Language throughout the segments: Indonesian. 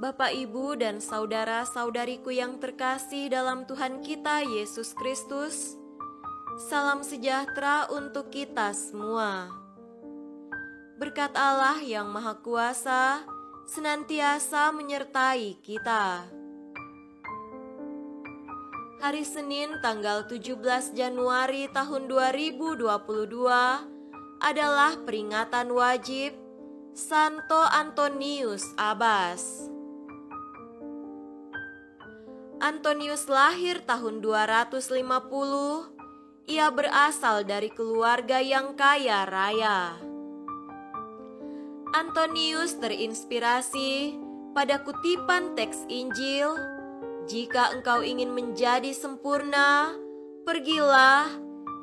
Bapak, Ibu, dan saudara-saudariku yang terkasih dalam Tuhan kita Yesus Kristus, salam sejahtera untuk kita semua. Berkat Allah yang Maha Kuasa senantiasa menyertai kita. Hari Senin tanggal 17 Januari tahun 2022 adalah peringatan wajib Santo Antonius Abbas. Antonius lahir tahun 250. Ia berasal dari keluarga yang kaya raya. Antonius terinspirasi pada kutipan teks Injil, "Jika engkau ingin menjadi sempurna, pergilah,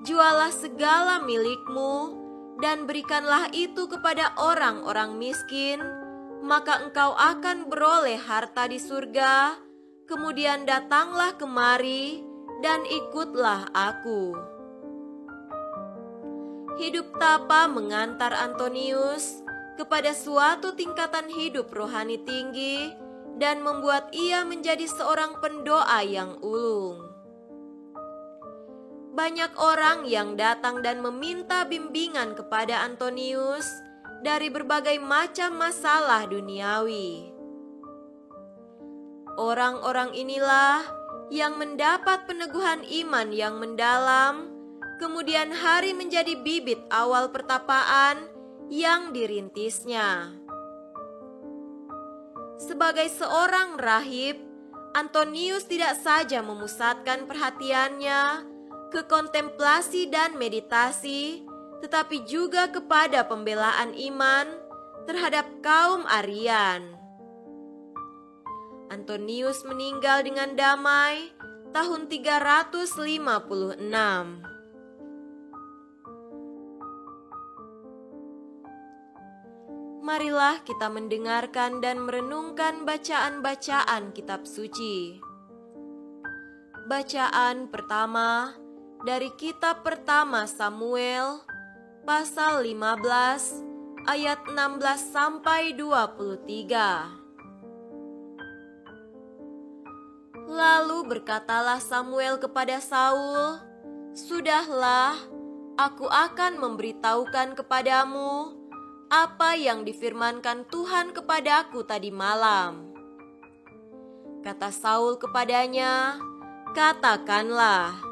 jualah segala milikmu, dan berikanlah itu kepada orang-orang miskin, maka engkau akan beroleh harta di surga. Kemudian datanglah kemari dan ikutlah aku." Hidup tapa mengantar Antonius kepada suatu tingkatan hidup rohani tinggi dan membuat ia menjadi seorang pendoa yang ulung. Banyak orang yang datang dan meminta bimbingan kepada Antonius dari berbagai macam masalah duniawi. Orang-orang inilah yang mendapat peneguhan iman yang mendalam, kemudian hari menjadi bibit awal pertapaan yang dirintisnya. Sebagai seorang rahib, Antonius tidak saja memusatkan perhatiannya ke kontemplasi dan meditasi, tetapi juga kepada pembelaan iman terhadap kaum Arian. Antonius meninggal dengan damai tahun 356. Marilah kita mendengarkan dan merenungkan bacaan-bacaan kitab suci. Bacaan pertama dari kitab pertama Samuel, pasal 15, ayat 16 sampai 23. Lalu berkatalah Samuel kepada Saul, "Sudahlah, aku akan memberitahukan kepadamu apa yang difirmankan Tuhan kepadaku tadi malam." Kata Saul kepadanya, "Katakanlah."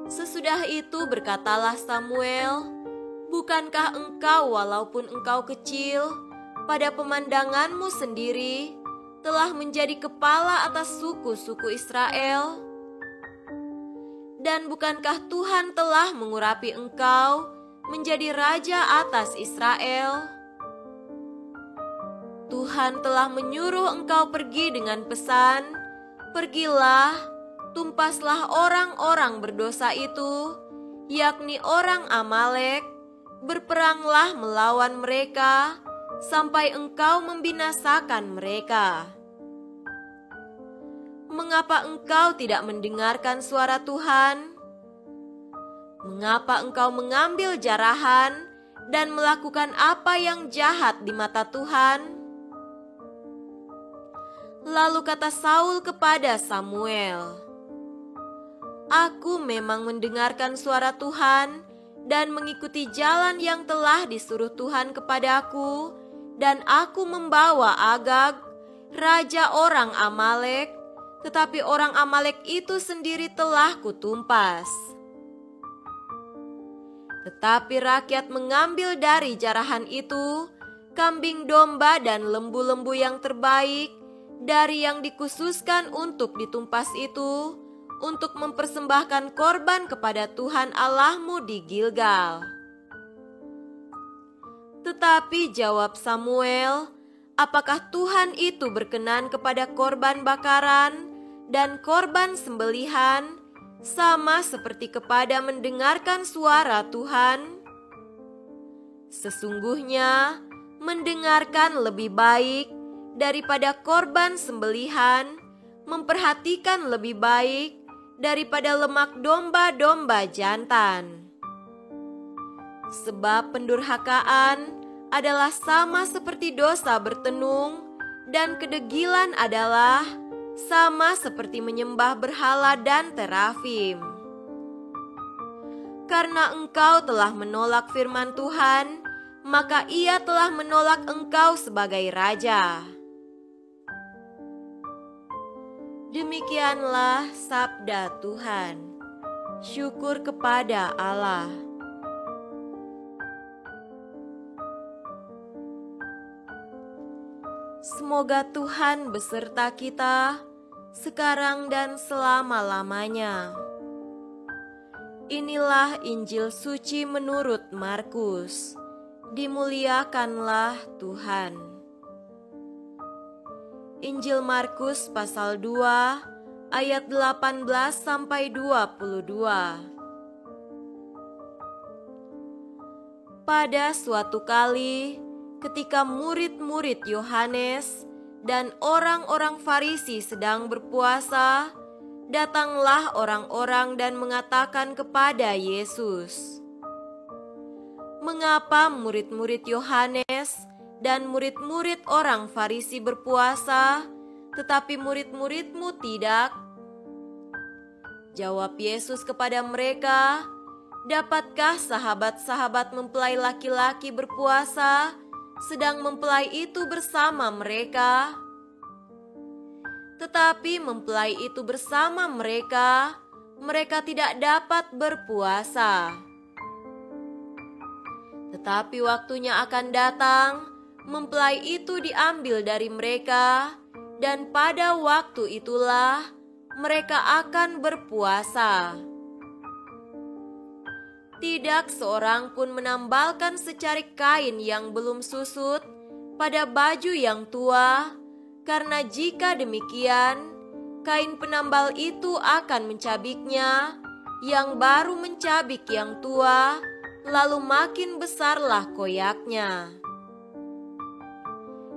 Sesudah itu berkatalah Samuel, "Bukankah engkau walaupun engkau kecil, pada pemandanganmu sendiri telah menjadi kepala atas suku-suku Israel? Dan bukankah Tuhan telah mengurapi engkau menjadi raja atas Israel? Tuhan telah menyuruh engkau pergi dengan pesan, 'Pergilah, tumpaslah orang-orang berdosa itu, yakni orang Amalek, berperanglah melawan mereka, sampai engkau membinasakan mereka.' Mengapa engkau tidak mendengarkan suara Tuhan? Mengapa engkau mengambil jarahan dan melakukan apa yang jahat di mata Tuhan?" Lalu kata Saul kepada Samuel, "Aku memang mendengarkan suara Tuhan dan mengikuti jalan yang telah disuruh Tuhan kepadaku, dan aku membawa Agag, raja orang Amalek, tetapi orang Amalek itu sendiri telah kutumpas. Tetapi rakyat mengambil dari jarahan itu kambing domba dan lembu-lembu yang terbaik dari yang dikhususkan untuk ditumpas itu, untuk mempersembahkan korban kepada Tuhan Allahmu di Gilgal." Tetapi jawab Samuel, "Apakah Tuhan itu berkenan kepada korban bakaran dan korban sembelihan, sama seperti kepada mendengarkan suara Tuhan? Sesungguhnya mendengarkan lebih baik daripada korban sembelihan, memperhatikan lebih baik daripada lemak domba-domba jantan. Sebab pendurhakaan adalah sama seperti dosa bertenung, dan kedegilan adalah sama seperti menyembah berhala dan terafim. Karena engkau telah menolak firman Tuhan, maka Ia telah menolak engkau sebagai raja. Demikianlah sabda Tuhan. Syukur kepada Allah. Semoga Tuhan beserta kita sekarang dan selama-lamanya. Inilah Injil suci menurut Markus. Dimuliakanlah Tuhan. Injil Markus pasal 2 ayat 18 sampai 22. Pada suatu kali, ketika murid-murid Yohanes dan orang-orang Farisi sedang berpuasa, datanglah orang-orang dan mengatakan kepada Yesus, "Mengapa murid-murid Yohanes dan murid-murid orang Farisi berpuasa, tetapi murid-muridmu tidak?" Jawab Yesus kepada mereka, "Dapatkah sahabat-sahabat mempelai laki-laki berpuasa sedang mempelai itu bersama mereka? Tetapi mempelai itu bersama mereka, mereka tidak dapat berpuasa. Tetapi waktunya akan datang, mempelai itu diambil dari mereka, dan pada waktu itulah mereka akan berpuasa. Tidak seorang pun menambalkan secarik kain yang belum susut pada baju yang tua, karena jika demikian, kain penambal itu akan mencabiknya, yang baru mencabik yang tua, lalu makin besarlah koyaknya.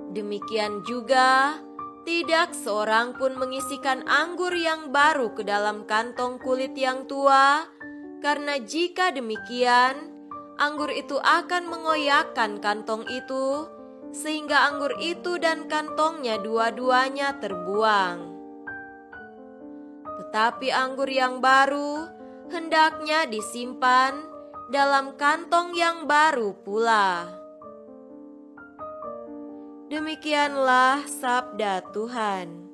Demikian juga, tidak seorang pun mengisikan anggur yang baru ke dalam kantong kulit yang tua, karena jika demikian, anggur itu akan mengoyakkan kantong itu, sehingga anggur itu dan kantongnya dua-duanya terbuang. Tetapi anggur yang baru hendaknya disimpan dalam kantong yang baru pula." Demikianlah sabda Tuhan.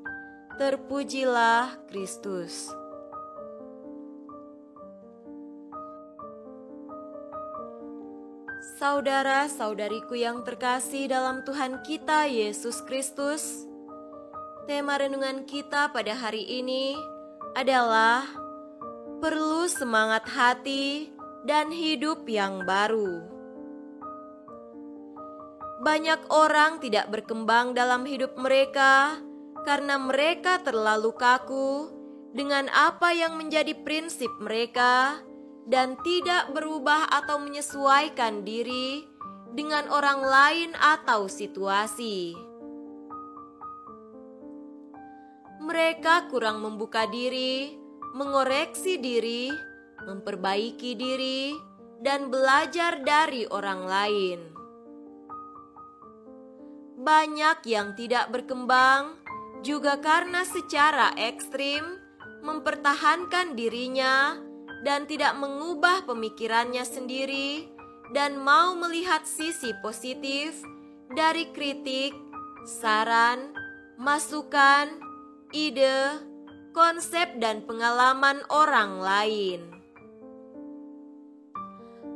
Terpujilah Kristus. Saudara-saudariku yang terkasih dalam Tuhan kita Yesus Kristus, tema renungan kita pada hari ini adalah perlu semangat hati dan hidup yang baru. Banyak orang tidak berkembang dalam hidup mereka karena mereka terlalu kaku dengan apa yang menjadi prinsip mereka, dan tidak berubah atau menyesuaikan diri dengan orang lain atau situasi. Mereka kurang membuka diri, mengoreksi diri, memperbaiki diri, dan belajar dari orang lain. Banyak yang tidak berkembang juga karena secara ekstrim mempertahankan dirinya dan tidak mengubah pemikirannya sendiri, dan mau melihat sisi positif dari kritik, saran, masukan, ide, konsep, dan pengalaman orang lain.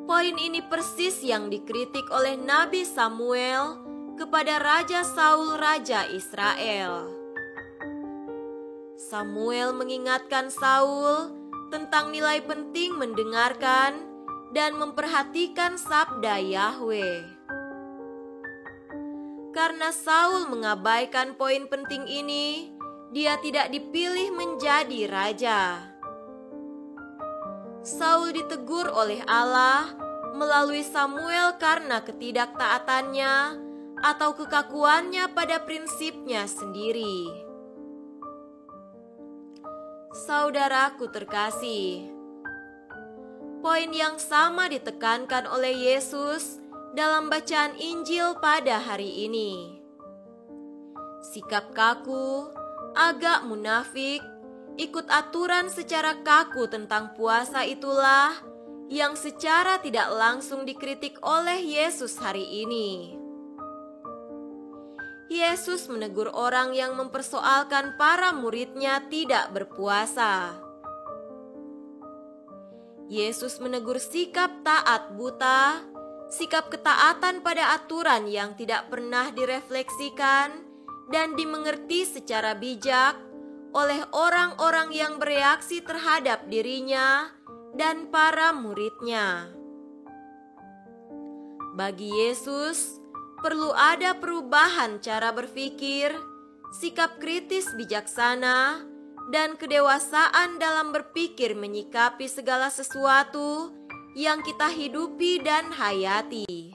Poin ini persis yang dikritik oleh Nabi Samuel kepada Raja Saul, Raja Israel. Samuel mengingatkan Saul tentang nilai penting mendengarkan dan memperhatikan sabda Yahweh. Karena Saul mengabaikan poin penting ini, dia tidak dipilih menjadi raja. Saul ditegur oleh Allah melalui Samuel karena ketidaktaatannya atau kekakuannya pada prinsipnya sendiri. Saudaraku terkasih, poin yang sama ditekankan oleh Yesus dalam bacaan Injil pada hari ini. Sikap kaku, agak munafik, ikut aturan secara kaku tentang puasa itulah yang secara tidak langsung dikritik oleh Yesus hari ini. Yesus menegur orang yang mempersoalkan para muridnya tidak berpuasa. Yesus menegur sikap taat buta, sikap ketaatan pada aturan yang tidak pernah direfleksikan dan dimengerti secara bijak oleh orang-orang yang bereaksi terhadap dirinya dan para muridnya. Bagi Yesus, perlu ada perubahan cara berpikir, sikap kritis bijaksana, dan kedewasaan dalam berpikir menyikapi segala sesuatu yang kita hidupi dan hayati.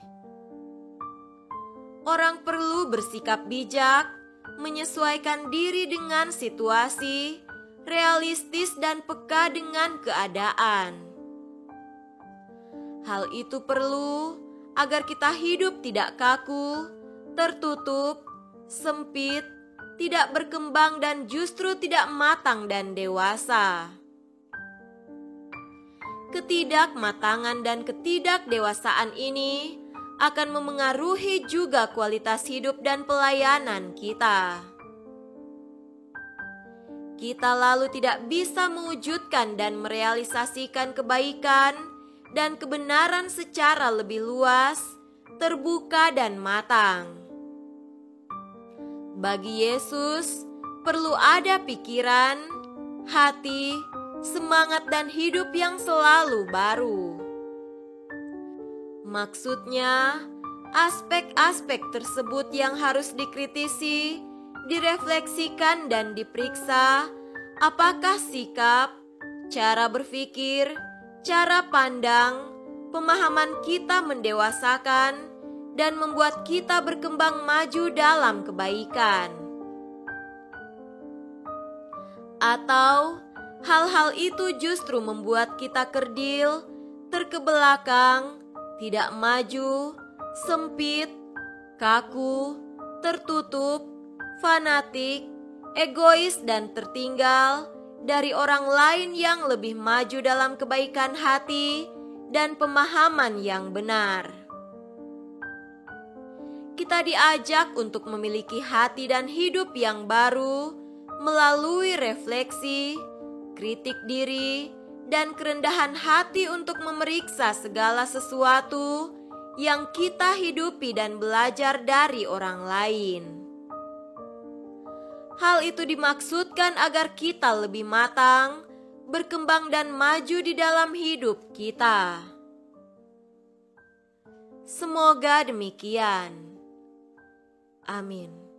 Orang perlu bersikap bijak, menyesuaikan diri dengan situasi, realistis dan peka dengan keadaan. Hal itu perlu agar kita hidup tidak kaku, tertutup, sempit, tidak berkembang dan justru tidak matang dan dewasa. Ketidakmatangan dan ketidakdewasaan ini akan memengaruhi juga kualitas hidup dan pelayanan kita. Kita lalu tidak bisa mewujudkan dan merealisasikan kebaikan dan kebenaran secara lebih luas, terbuka dan matang. Bagi Yesus, perlu ada pikiran, hati, semangat dan hidup yang selalu baru. Maksudnya, aspek-aspek tersebut yang harus dikritisi, direfleksikan dan diperiksa, apakah sikap, cara berpikir, cara pandang, pemahaman kita mendewasakan dan membuat kita berkembang maju dalam kebaikan. Atau hal-hal itu justru membuat kita kerdil, terkebelakang, tidak maju, sempit, kaku, tertutup, fanatik, egois dan tertinggal dari orang lain yang lebih maju dalam kebaikan hati dan pemahaman yang benar. Kita diajak untuk memiliki hati dan hidup yang baru melalui refleksi, kritik diri, dan kerendahan hati untuk memeriksa segala sesuatu yang kita hidupi dan belajar dari orang lain. Hal itu dimaksudkan agar kita lebih matang, berkembang dan maju di dalam hidup kita. Semoga demikian. Amin.